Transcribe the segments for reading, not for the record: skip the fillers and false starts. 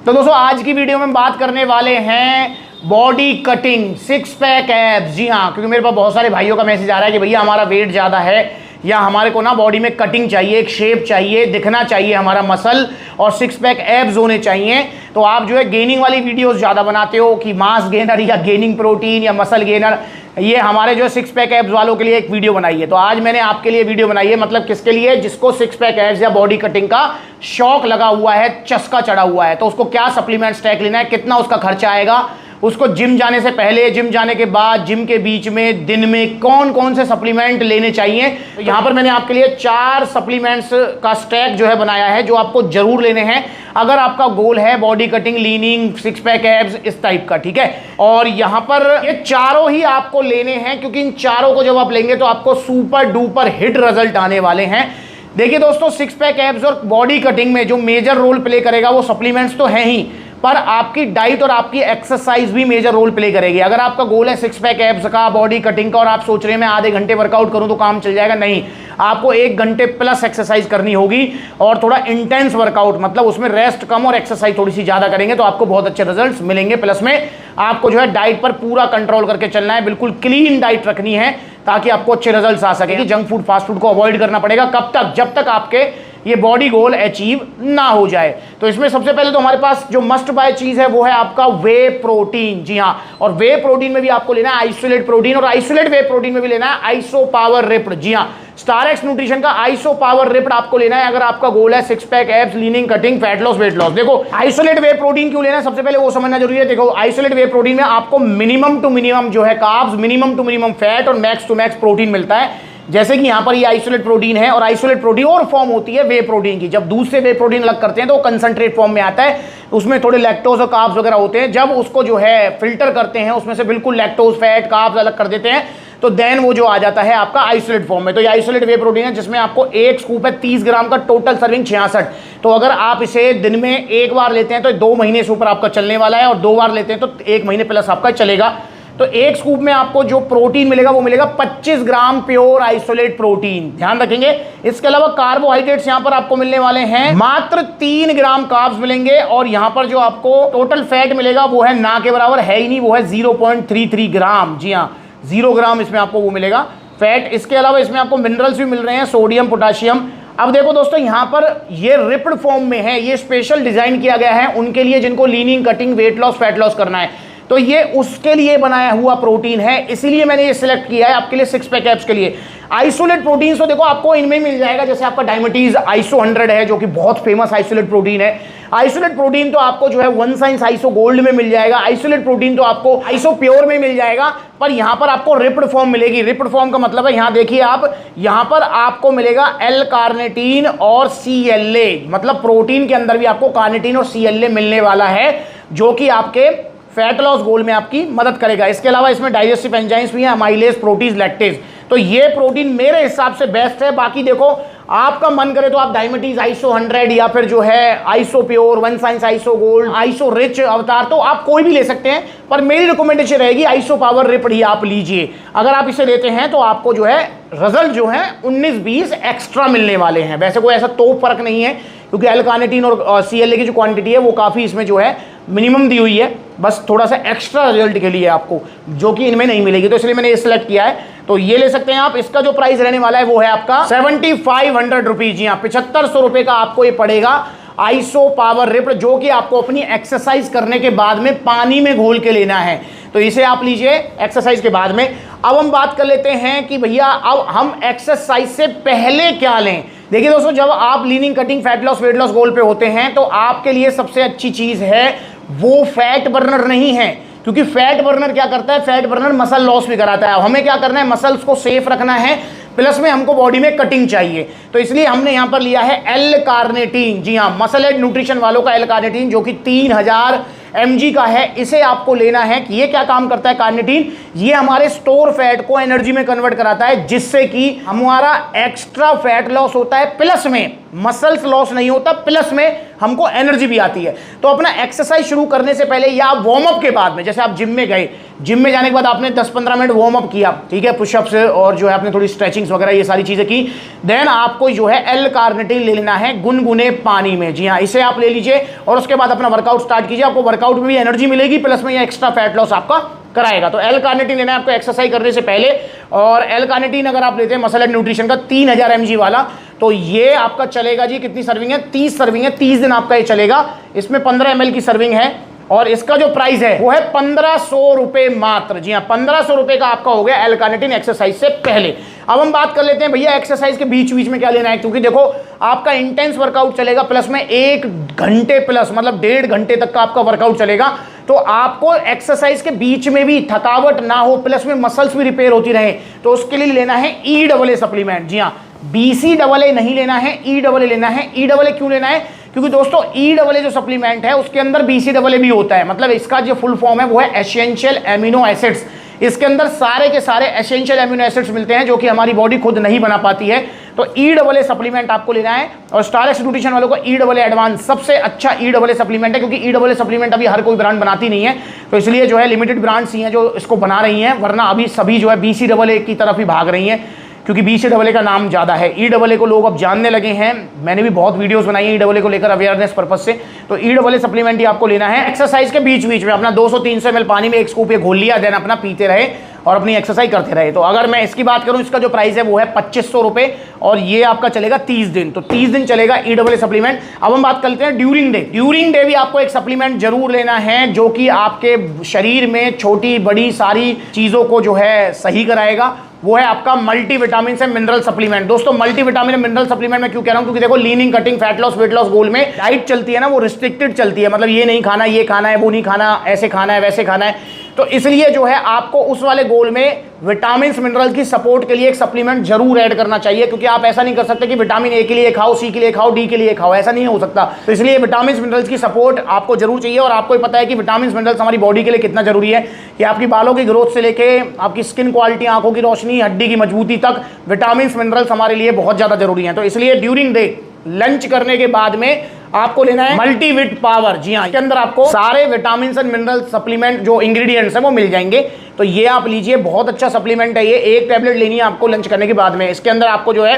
तो दोस्तों आज की वीडियो में बात करने वाले हैं body cutting, six pack abs. जी हाँ, क्योंकि मेरे पास बहुत सारे भाइयों का मैसेज आ रहा है कि भैया हमारा वेट ज़्यादा है या हमारे को ना बॉडी में कटिंग चाहिए, एक शेप चाहिए, दिखना चाहिए हमारा मसल और सिक्स पैक एब्स होने चाहिए। तो आप जो है गेनिंग वाली वीडियोस ज़्यादा बनाते हो कि मास गेनर या गेनिंग प्रोटीन या मसल गेनर, ये हमारे जो है सिक्स पैक एब्स वालों के लिए एक वीडियो बनाई है। तो आज मैंने आपके लिए वीडियो बनाई है, मतलब किसके लिए? जिसको सिक्स पैक एब्स या बॉडी कटिंग का शौक लगा हुआ है, चस्का चढ़ा हुआ है। तो उसको क्या सप्लीमेंट स्टैक लेना है, कितना उसका खर्चा आएगा, उसको जिम जाने से पहले, जिम जाने के बाद, जिम के बीच में, दिन में कौन कौन से सप्लीमेंट लेने चाहिए। तो यहाँ पर मैंने आपके लिए 4 सप्लीमेंट्स का स्टैक जो है बनाया है, जो आपको जरूर लेने हैं अगर आपका गोल है body cutting, leaning, six pack abs, इस टाइप का। ठीक है, और यहाँ पर ये चारों ही आपको लेने हैं, क्योंकि इन चारों को जब आप लेंगे तो आपको सुपर डुपर हिट रिजल्ट आने वाले हैं। देखिए दोस्तों, सिक्स पैक एब्स और बॉडी कटिंग में जो मेजर रोल प्ले करेगा वो सप्लीमेंट्स तो है ही, पर आपकी डाइट और आपकी एक्सरसाइज भी मेजर रोल प्ले करेगी। अगर आपका गोल है सिक्स पैक एब्स का, बॉडी कटिंग का, और आप सोच रहे हैं मैं आधे घंटे वर्कआउट करूं तो काम चल जाएगा, नहीं, आपको 1 घंटे प्लस एक्सरसाइज करनी होगी और थोड़ा इंटेंस वर्कआउट, मतलब उसमें रेस्ट कम और एक्सरसाइज थोड़ी सी ज्यादा करेंगे तो आपको बहुत अच्छे रिजल्ट्स मिलेंगे। प्लस में आपको जो है डाइट पर पूरा कंट्रोल करके चलना है, बिल्कुल क्लीन डाइट रखनी है ताकि आपको अच्छे रिजल्ट्स आ सके। जंक फूड, फास्ट फूड को अवॉइड करना पड़ेगा। कब तक? जब तक आपके ये बॉडी गोल अचीव ना हो जाए। तो इसमें सबसे पहले तो हमारे पास जो मस्ट बाय चीज है वो है आपका वे प्रोटीन। जी हाँ, और वे प्रोटीन में भी आपको लेना है आइसोलेट प्रोटीन, और आइसोलेट वे प्रोटीन में भी लेना है आइसो पावर रिप्ड। जी हाँ, स्टार एक्स न्यूट्रिशन का आइसो पावर रिप्ड आपको लेना है अगर आपका गोल है six pack abs, leaning, cutting, fat loss, weight loss. देखो, आइसोलेट वे प्रोटीन क्यों लेना है सबसे पहले वो समझना जरूरी है। देखो, आइसोलेट वे प्रोटीन में आपको मिनिमम टू मिनिमम जो है carbs, minimum to minimum fat और मैक्स टू मैक्स प्रोटीन मिलता है। जैसे कि यहां पर ये आइसोलेट प्रोटीन है, और आइसोलेट प्रोटीन और फॉर्म होती है वे प्रोटीन की। जब दूध से वे प्रोटीन अलग करते हैं तो वो कंसंट्रेट फॉर्म में आता है, उसमें थोड़े लैक्टोज और कार्ब्स वगैरह होते हैं। जब उसको जो है फिल्टर करते हैं, उसमें से बिल्कुल लैक्टोज, फैट, कार्ब्स अलग कर देते हैं, तो देन वो जो आ जाता है आपका आइसोलेट फॉर्म में। तो ये आइसोलेट वे प्रोटीन है जिसमें आपको एक स्कूप है 30 ग्राम का, टोटल सर्विंग 66। तो अगर आप इसे दिन में 1 बार लेते हैं तो 2 महीने से ऊपर आपका चलने वाला है, और 2 बार लेते हैं तो 1 महीने प्लस आपका चलेगा। तो एक स्कूप में आपको जो प्रोटीन मिलेगा वो मिलेगा 25 ग्राम प्योर आइसोलेट प्रोटीन, ध्यान रखेंगे। इसके अलावा कार्बोहाइड्रेट्स यहां पर आपको मिलने वाले हैं मात्र 3 ग्राम कार्ब्स मिलेंगे, और यहां पर जो आपको टोटल फैट मिलेगा वो है ना के बराबर है ही नहीं, वो है 0.33 ग्राम। जी हाँ, 0 ग्राम इसमें आपको वो मिलेगा फैट। इसके अलावा इसमें आपको मिनरल्स भी मिल रहे हैं, सोडियम, पोटाशियम। अब देखो दोस्तों, यहां पर ये रिप्ड फॉर्म में है, ये स्पेशल डिजाइन किया गया है उनके लिए जिनको leaning, cutting, weight loss, fat loss करना है। तो ये उसके लिए बनाया हुआ प्रोटीन है, इसीलिए मैंने ये सिलेक्ट किया है आपके लिए सिक्स पैक एब्स के लिए। आइसोलेट प्रोटीन तो देखो आपको इनमें मिल जाएगा, जैसे आपका डायबिटीज आइसो 100 है जो कि बहुत फेमस आइसोलेट प्रोटीन है। आइसोलेट प्रोटीन तो आपको जो है वन साइंस आइसो गोल्ड में मिल जाएगा। आइसोलेट प्रोटीन तो आपको आइसो प्योर में मिल जाएगा, पर यहां पर आपको रिप्ड फॉर्म मिलेगी। रिप्ड फॉर्म का मतलब है, यहां देखिए आप, यहां पर आपको मिलेगा एल कार्निटीन और CLA, मतलब प्रोटीन के अंदर भी आपको कार्निटीन और CLA मिलने वाला है, जो कि आपके फैट लॉस गोल में आपकी मदद करेगा। इसके अलावा इसमें डाइजेस्टिव एंजाइम्स भी हैं, अमाइलेज, प्रोटीज, लैक्टेज। तो ये प्रोटीन मेरे हिसाब से बेस्ट है। बाकी देखो, आपका मन करे तो आप डायबिटीज आइसो 100 या फिर जो है iso pure, one science iso gold, iso rich अवतार, तो आप कोई भी ले सकते हैं, पर मेरी रिकमेंडेशन रहेगी आइसो पावर रिप्ड ही आप लीजिए। अगर आप इसे लेते हैं तो आपको जो है रिजल्ट जो है 19-20 एक्स्ट्रा मिलने वाले हैं। वैसे कोई ऐसा तो फर्क नहीं है, क्योंकि एल कार्निटीन और CLA की जो क्वांटिटी है वो काफ़ी इसमें जो है मिनिमम दी हुई है, बस थोड़ा सा एक्स्ट्रा रिजल्ट के लिए आपको, जो कि इनमें नहीं मिलेगी। तो इसलिए मैंने ये सिलेक्ट किया है, तो ये ले सकते हैं आप। इसका जो प्राइस रहने वाला है वो है आपका 7500 रुपीज। जी हाँ, 7500 रुपये का आपको ये पड़ेगा आइसो पावर रिप्ड, जो कि आपको अपनी एक्सरसाइज करने के बाद में पानी में घोल के लेना है। तो इसे आप लीजिए एक्सरसाइज के बाद में। अब हम बात कर लेते हैं कि भैया अब हम एक्सरसाइज से पहले क्या लें। देखिए दोस्तों, जब आप leaning, cutting, fat loss, weight loss goal पे होते हैं तो आपके लिए सबसे अच्छी चीज है वो फैट बर्नर नहीं है, क्योंकि फैट बर्नर क्या करता है, फैट बर्नर मसल लॉस भी कराता है। हमें क्या करना है, मसल्स को सेफ रखना है, प्लस में हमको बॉडी में कटिंग चाहिए। तो इसलिए हमने यहां पर लिया है एल कार्निटीन। जी हाँ, मसल एड न्यूट्रिशन वालों का एल कार्निटीन, जो कि 3000 mg का है। इसे आपको लेना है कि ये क्या काम करता है कार्निटीन, ये हमारे स्टोर फैट को एनर्जी में कन्वर्ट कराता है, जिससे कि हमारा एक्स्ट्रा फैट लॉस होता है, प्लस में मसल्स लॉस नहीं होता, प्लस में हमको एनर्जी भी आती है। तो अपना एक्सरसाइज शुरू करने से पहले या वार्म अप के बाद में, जैसे आप जिम में गए, जिम में जाने के बाद आपने 10-15 मिनट वार्म अप किया, ठीक है, पुशअप्स और जो है आपने थोड़ी स्ट्रेचिंग्स वगैरह ये सारी चीजें की, देन आपको जो है एल कार्निटिन ले लेना है गुनगुने पानी में। जी हाँ, इसे आप ले लीजिए और उसके बाद अपना वर्कआउट स्टार्ट कीजिए। आपको वर्कआउट में भी एनर्जी मिलेगी, प्लस में ये एक्स्ट्रा फैट लॉस आपका कराएगा। तो एल कार्निटिन लेना है आपको एक्सरसाइज करने से पहले। और एल कार्निटिन अगर आप लेते हैं मसल एंड न्यूट्रिशन का 3000 mg वाला, तो ये आपका चलेगा जी, कितनी सर्विंग है, 30 सर्विंग है, 30 दिन आपका ये चलेगा। इसमें 15 ml की सर्विंग है और इसका जो प्राइस है वो है 1500 रुपए मात्र। जी हाँ, 1500 रुपए का आपका हो गया एल कार्निटिन एक्सरसाइज से पहले। अब हम बात कर लेते हैं भैया एक्सरसाइज के बीच बीच में क्या लेना है, क्योंकि देखो आपका इंटेंस वर्कआउट चलेगा, प्लस में 1 घंटे प्लस, मतलब 1.5 घंटे तक का आपका वर्कआउट चलेगा। तो आपको एक्सरसाइज के बीच में भी थकावट ना हो, प्लस में मसल्स भी रिपेयर होती रहे, तो उसके लिए लेना है EAA सप्लीमेंट। जी हाँ, BCAA नहीं लेना है, EAA लेना है। EAA क्यों लेना है, क्योंकि दोस्तों EAA जो सप्लीमेंट है उसके अंदर BCAA भी होता है। मतलब इसका जो फुल फॉर्म है वो है एसेंशियल एमिनो एसिड्स। इसके अंदर सारे के सारे एसेंशियल एमिनो एसिड्स मिलते हैं जो कि हमारी बॉडी खुद नहीं बना पाती है। तो EAA सप्लीमेंट आपको लेना है। और स्टारएक्स न्यूट्रिशन वालों को EAA एडवांस सबसे अच्छा EAA सप्लीमेंट है, क्योंकि EAA सप्लीमेंट अभी हर कोई ब्रांड बनाती नहीं है, तो इसलिए जो है लिमिटेड ब्रांड्स ही हैं जो इसको बना रही हैं, वरना अभी सभी जो है BCAA की तरफ ही भाग रही हैं, क्योंकि BCAA का नाम ज़्यादा है। EAA को लोग अब जानने लगे हैं, मैंने भी बहुत वीडियोस बनाई है EAA को लेकर अवेयरनेस पर्पस से। तो EAA सप्लीमेंट ही आपको लेना है। एक्सरसाइज के बीच बीच में अपना 200-300 ml पानी में 1 स्कूप ये घोल लिया, देन अपना पीते रहे और अपनी एक्सरसाइज करते रहे। तो अगर मैं इसकी बात करूं, इसका जो प्राइस है वो है 2500 रुपए और ये आपका चलेगा 30 दिन। तो 30 दिन चलेगा EAA सप्लीमेंट। अब हम बात करते हैं ड्यूरिंग डे। ड्यूरिंग डे भी आपको एक सप्लीमेंट जरूर लेना है जो कि आपके शरीर में छोटी बड़ी सारी चीज़ों को जो है सही कराएगा। वो है आपका मल्टीविटामिन से मिनरल सप्लीमेंट। दोस्तों मल्टीविटामिन और मिनरल सप्लीमेंट में क्यों कह रहा हूं, क्योंकि देखो leaning, cutting, fat loss, weight loss goal में डाइट चलती है ना, वो रिस्ट्रिक्टेड चलती है। मतलब ये नहीं खाना, ये खाना है, वो नहीं खाना, ऐसे खाना है, वैसे खाना है। तो इसलिए जो है आपको उस वाले गोल में विटामिन मिनरल की सपोर्ट के लिए एक सप्लीमेंट जरूर ऐड करना चाहिए, क्योंकि आप ऐसा नहीं कर सकते कि विटामिन ए के लिए खाओ, सी के लिए खाओ, डी के लिए खाओ, ऐसा नहीं हो सकता। तो इसलिए विटामिन मिनरल्स की सपोर्ट आपको जरूर चाहिए। और आपको पता है कि विटामिन मिनरल्स हमारी बॉडी के लिए कितना जरूरी है, कि आपकी बालों की ग्रोथ से लेके आपकी स्किन क्वालिटी, आंखों की रोशनी, हड्डी की मजबूती तक विटामिन मिनरल्स हमारे लिए बहुत ज्यादा जरूरी है। तो इसलिए ड्यूरिंग डे लंच करने के बाद में आपको लेना है मल्टीविट पावर। जी हाँ, इसके अंदर आपको सारे विटामिन एंड मिनरल सप्लीमेंट जो इंग्रेडिएंट्स हैं वो मिल जाएंगे। तो ये आप लीजिए, बहुत अच्छा सप्लीमेंट है ये। 1 टैबलेट लेनी है आपको लंच करने के बाद में। इसके अंदर आपको जो है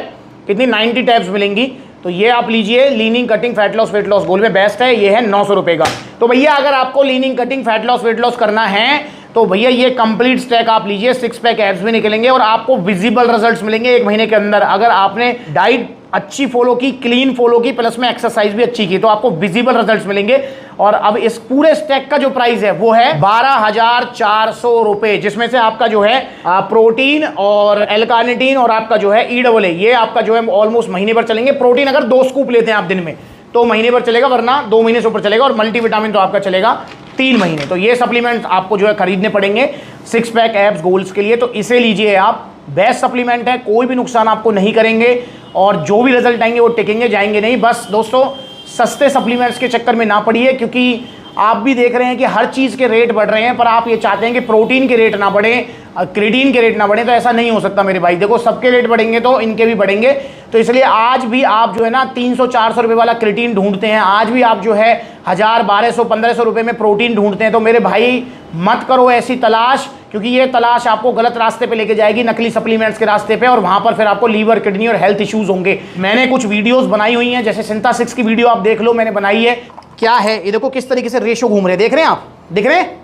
कितनी 90 टैब्स मिलेंगी। तो ये आप लीजिए, leaning, cutting, fat loss, weight loss goal में बेस्ट है। ये है 900 रुपए का। तो भैया अगर आपको leaning, cutting, fat loss, weight loss करना है तो भैया ये कंप्लीट स्टैक आप लीजिए। 6 पैक एब्स भी निकलेंगे और आपको विजिबल रिजल्ट्स मिलेंगे 1 महीने के अंदर। अगर आपने डाइट अच्छी फॉलो की, क्लीन फॉलो की, प्लस में एक्सरसाइज भी अच्छी की, तो आपको विजिबल रिजल्ट्स मिलेंगे। और अब इस पूरे स्टैक का जो प्राइस है वो है 12,400 रुपए, जिसमें से आपका जो है प्रोटीन और एल कार्निटीन और आपका जो है EAA, ये आपका जो है ऑलमोस्ट महीने भर चलेंगे। प्रोटीन अगर 2 स्कूप लेते हैं आप दिन में तो महीने भर चलेगा, वरना 2 महीने से ऊपर चलेगा। और मल्टीविटामिन तो आपका चलेगा 3 महीने। तो ये सप्लीमेंट आपको जो है खरीदने पड़ेंगे 6 पैक एब्स गोल्स के लिए। तो इसे लीजिए आप, बेस्ट सप्लीमेंट है, कोई भी नुकसान आपको नहीं करेंगे और जो भी रिजल्ट आएंगे वो टिकेंगे, जाएंगे नहीं। बस दोस्तों सस्ते सप्लीमेंट्स के चक्कर में ना पड़िए, क्योंकि आप भी देख रहे हैं कि हर चीज़ के रेट बढ़ रहे हैं, पर आप ये चाहते हैं कि प्रोटीन के रेट ना बढ़े, क्रेटीन के रेट ना बढ़े। तो ऐसा नहीं हो सकता मेरे भाई। देखो सबके रेट बढ़ेंगे तो इनके भी बढ़ेंगे। तो इसलिए आज भी आप जो है ना 300-400 रुपये वाला क्रेटीन ढूंढते हैं, आज भी आप जो है 1000, 1200, 1500 रुपये में प्रोटीन ढूंढते हैं, तो मेरे भाई मत करो ऐसी तलाश, क्योंकि ये तलाश आपको गलत रास्ते पे लेके जाएगी, नकली सप्लीमेंट्स के रास्ते पे, और वहां पर फिर आपको लीवर, किडनी और हेल्थ इश्यूज होंगे। मैंने कुछ वीडियोस बनाई हुई हैं, जैसे सिंथा 6 की वीडियो आप देख लो, मैंने बनाई है। क्या है ये देखो, किस तरीके से रेशो घूम रहे हैं, देख रहे हैं आप, दिख रहे हैं,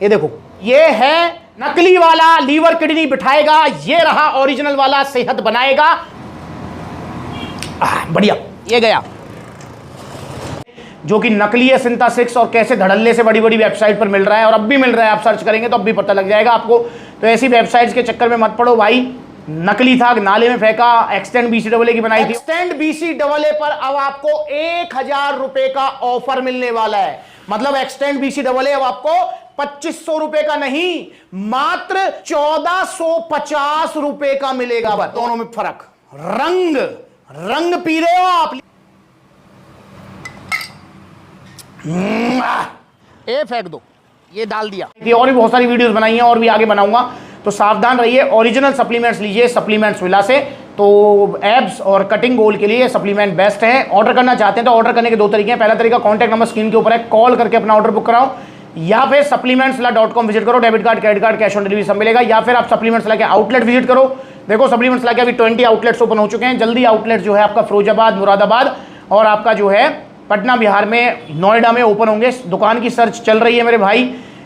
ये देखो, ये है नकली वाला लीवर किडनी बिठाएगा, ये रहा ओरिजिनल वाला सेहत बनाएगा। बढ़िया, ये गया जो कि नकली है सिंथा 6 और कैसे धड़ल्ले से बड़ी बड़ी वेबसाइट पर मिल रहा है, और अब भी मिल रहा है, आप सर्च करेंगे तो अब भी पता लग जाएगा आपको। तो ऐसी वेबसाइट्स के चक्कर में मत पड़ो भाई। नकली था, नाले में फेंका, एक्सटेंड BCAA की बनाई थी। एक्सटेंड BCAA पर अब आपको 1000 रुपए का ऑफर मिलने वाला है। मतलब एक्सटेंड BCAA अब आपको 2500 रुपए का नहीं, मात्र 1450 रुपए का मिलेगा। बस दोनों में फर्क, रंग पी रहे हो आप। ए फेंक दो, ये डाल दिया। ये और भी बहुत सारी वीडियोस बनाई हैं और भी आगे बनाऊंगा, तो सावधान रहिए। ओरिजिनल सप्लीमेंट्स लीजिए सप्लीमेंट्स विला से। तो एब्स और कटिंग गोल के लिए सप्लीमेंट बेस्ट है। ऑर्डर करना चाहते हैं तो ऑर्डर करने के 2 तरीके हैं। पहला तरीका, कॉन्टैक्ट नंबर स्क्रीन के ऊपर है, कॉल करके अपना ऑर्डर बुक कराओ, या फिर supplementsvilla.com विजिट करो, debit card, credit card, cash on delivery सब मिलेगा। या फिर आप सप्लीमेंट्स विला के आउटलेट विजिट करो। देखो सप्लीमेंट्स विला के अभी 20 आउटलेट्स ओपन हो चुके हैं। जल्दी आउटलेट जो है आपका फिरोजाबाद, मुरादाबाद और आपका जो है पटना बिहार में, नोएडा में ओपन होंगे। दुकान की सर्च चल रही है मेरे भाई,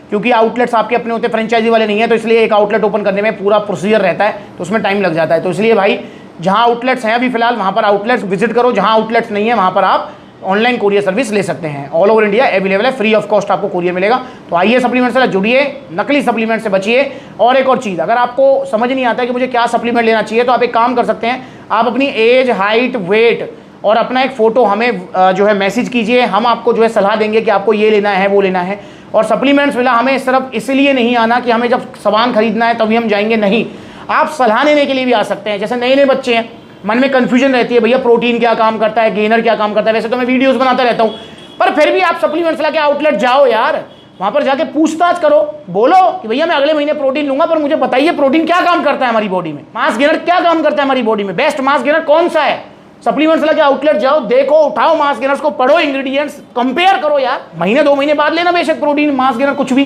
क्योंकि आउटलेट्स आपके अपने होते, फ्रेंचाइजी वाले नहीं है, तो इसलिए एक आउटलेट ओपन करने में पूरा प्रोसीजर रहता है, तो उसमें टाइम लग जाता है। तो इसलिए भाई जहां आउटलेट्स हैं अभी फिलहाल वहां पर आउटलेट्स विजिट करो, जहां आउटलेट्स नहीं है वहां पर आप ऑनलाइन कोरियर सर्विस ले सकते हैं। ऑल ओवर इंडिया अवेलेबल है, फ्री ऑफ कॉस्ट आपको कोरियर मिलेगा। तो आइए सप्लीमेंट से जुड़िए, नकली सप्लीमेंट से बचिए। और एक और चीज़, अगर आपको समझ नहीं आता है कि मुझे क्या सप्लीमेंट लेना चाहिए, तो आप एक काम कर सकते हैं, आप अपनी एज, हाइट, वेट और अपना एक फ़ोटो हमें जो है मैसेज कीजिए। हम आपको जो है सलाह देंगे कि आपको ये लेना है, वो लेना है। और सप्लीमेंट्स विला हमें सिर्फ इसलिए नहीं आना कि हमें जब सामान खरीदना है तभी हम जाएंगे, नहीं, आप सलाह लेने के लिए भी आ सकते हैं। जैसे नए नए बच्चे हैं, मन में कन्फ्यूजन रहती है, भैया प्रोटीन क्या काम करता है, गेनर क्या काम करता है। वैसे तो मैं वीडियोस बनाता रहता हूँ, पर फिर भी आप सप्लीमेंट्स विला के आउटलेट जाओ यार, वहाँ पर जाके पूछताछ करो, बोलो कि भैया मैं अगले महीने प्रोटीन लूंगा, पर मुझे बताइए प्रोटीन क्या काम करता है हमारी बॉडी में, मास गेनर क्या काम करता है हमारी बॉडी में, बेस्ट मास गेनर कौन सा है। सप्लीमेंट्स विला के आउटलेट जाओ, देखो, उठाओ मास गेनर्स को, पढ़ो इंग्रेडिएंट्स, कंपेयर करो यार। महीने 2 महीने बाद लेना बेशक प्रोटीन, मास गेनर कुछ भी,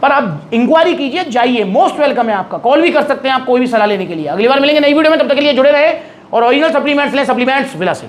पर आप इंक्वायरी कीजिए, जाइए, मोस्ट वेलकम है आपका। कॉल भी कर सकते हैं आप कोई भी सलाह लेने के लिए। अगली बार मिलेंगे नई वीडियो में, तब तक के लिए जुड़े रहे और ओरिजिनल सप्लीमेंट्स लें सप्लीमेंट्स विला से।